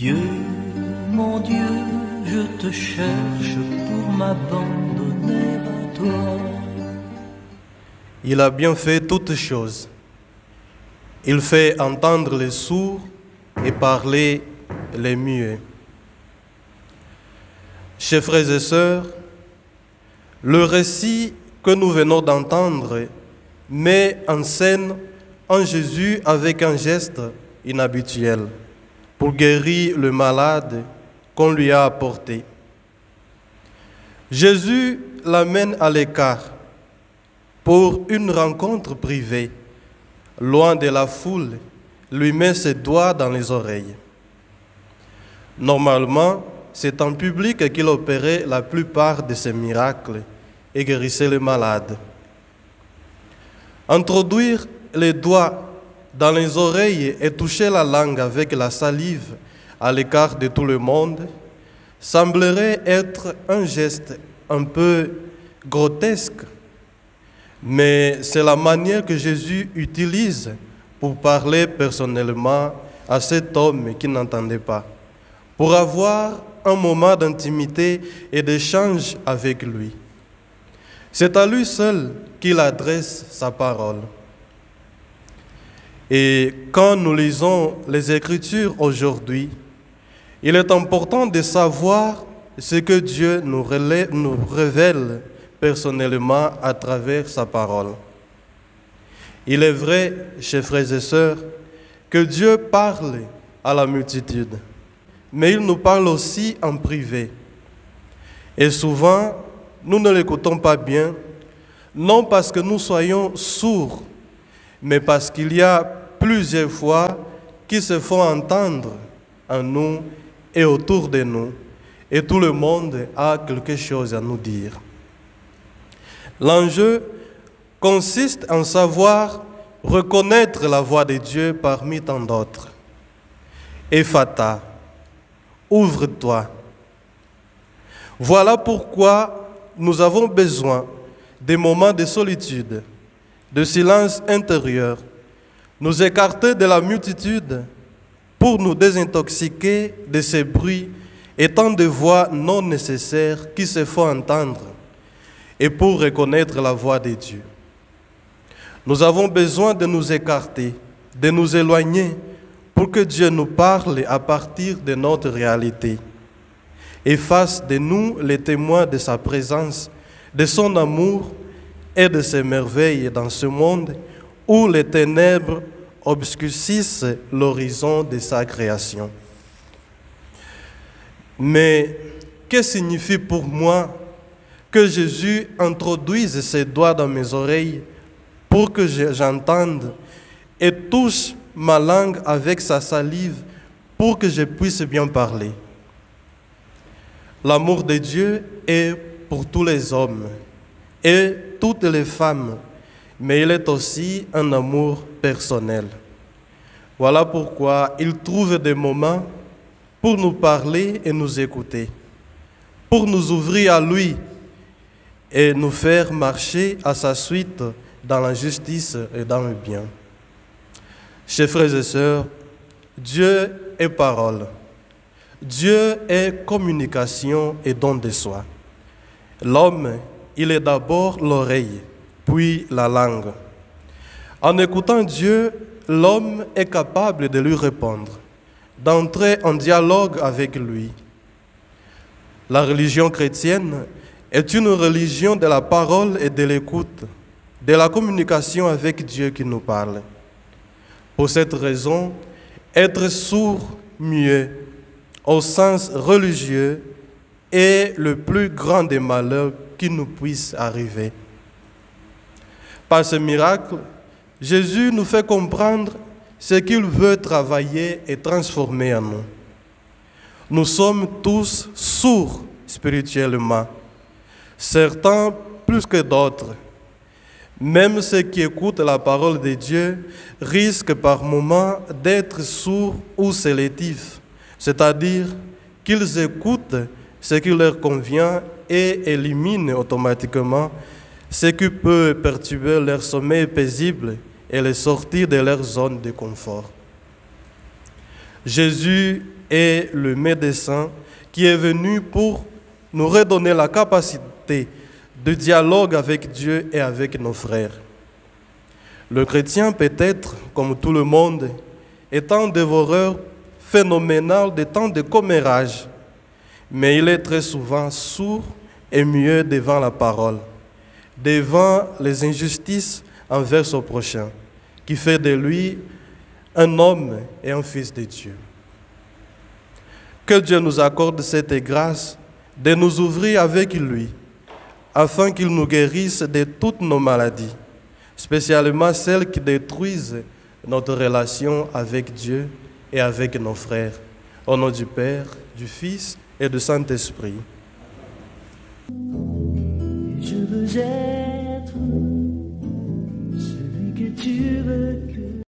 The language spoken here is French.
Dieu, mon Dieu, je te cherche pour m'abandonner à toi. Il a bien fait toutes choses. Il fait entendre les sourds et parler les muets. Chers frères et sœurs, le récit que nous venons d'entendre met en scène un Jésus avec un geste inhabituel pour guérir le malade qu'on lui a apporté. Jésus l'amène à l'écart pour une rencontre privée. Loin de la foule, lui met ses doigts dans les oreilles. Normalement, c'est en public qu'il opérait la plupart de ses miracles et guérissait les malades. Introduire les doigts dans les oreilles et toucher la langue avec la salive à l'écart de tout le monde semblerait être un geste un peu grotesque, mais c'est la manière que Jésus utilise pour parler personnellement à cet homme qui n'entendait pas, pour avoir un moment d'intimité et d'échange avec lui. C'est à lui seul qu'il adresse sa parole. Et quand nous lisons les Écritures aujourd'hui, il est important de savoir ce que Dieu nous révèle personnellement à travers sa parole. Il est vrai, chers frères et sœurs, que Dieu parle à la multitude, mais il nous parle aussi en privé. Et souvent, nous ne l'écoutons pas bien, non parce que nous soyons sourds, mais parce qu'il y a plusieurs fois qui se font entendre en nous et autour de nous, et tout le monde a quelque chose à nous dire. L'enjeu consiste en savoir reconnaître la voix de Dieu parmi tant d'autres. Ephata, ouvre-toi. Voilà pourquoi nous avons besoin des moments de solitude, de silence intérieur, nous écarter de la multitude pour nous désintoxiquer de ces bruits et tant de voix non nécessaires qui se font entendre, et pour reconnaître la voix de Dieu. Nous avons besoin de nous écarter, de nous éloigner, pour que Dieu nous parle à partir de notre réalité et fasse de nous les témoins de sa présence, de son amour et de ses merveilles dans ce monde où les ténèbres obscurcissent l'horizon de sa création. Mais que signifie pour moi que Jésus introduise ses doigts dans mes oreilles pour que j'entende et touche ma langue avec sa salive pour que je puisse bien parler? L'amour de Dieu est pour tous les hommes et toutes les femmes, mais il est aussi un amour personnel. Voilà pourquoi il trouve des moments pour nous parler et nous écouter, pour nous ouvrir à lui et nous faire marcher à sa suite dans la justice et dans le bien. Chers frères et sœurs, Dieu est parole. Dieu est communication et don de soi. L'homme, il est d'abord l'oreille, puis la langue. En écoutant Dieu, l'homme est capable de lui répondre, d'entrer en dialogue avec lui. La religion chrétienne est une religion de la parole et de l'écoute, de la communication avec Dieu qui nous parle. Pour cette raison, être sourd, muet, au sens religieux, est le plus grand des malheurs qui nous puisse arriver. Par ce miracle, Jésus nous fait comprendre ce qu'il veut travailler et transformer en nous. Nous sommes tous sourds spirituellement, certains plus que d'autres. Même ceux qui écoutent la parole de Dieu risquent par moments d'être sourds ou sélectifs, c'est-à-dire qu'ils écoutent ce qui leur convient et éliminent automatiquement ce qui peut perturber leur sommeil paisible et les sortir de leur zone de confort. Jésus est le médecin qui est venu pour nous redonner la capacité de dialogue avec Dieu et avec nos frères. Le chrétien peut être, comme tout le monde, étant dévoreur phénoménal de tant de commérages, mais il est très souvent sourd et muet devant la parole, devant les injustices envers son prochain, qui fait de lui un homme et un fils de Dieu. Que Dieu nous accorde cette grâce de nous ouvrir avec lui, afin qu'il nous guérisse de toutes nos maladies, spécialement celles qui détruisent notre relation avec Dieu et avec nos frères. Au nom du Père, du Fils et du Saint-Esprit. Je veux être celui que tu veux que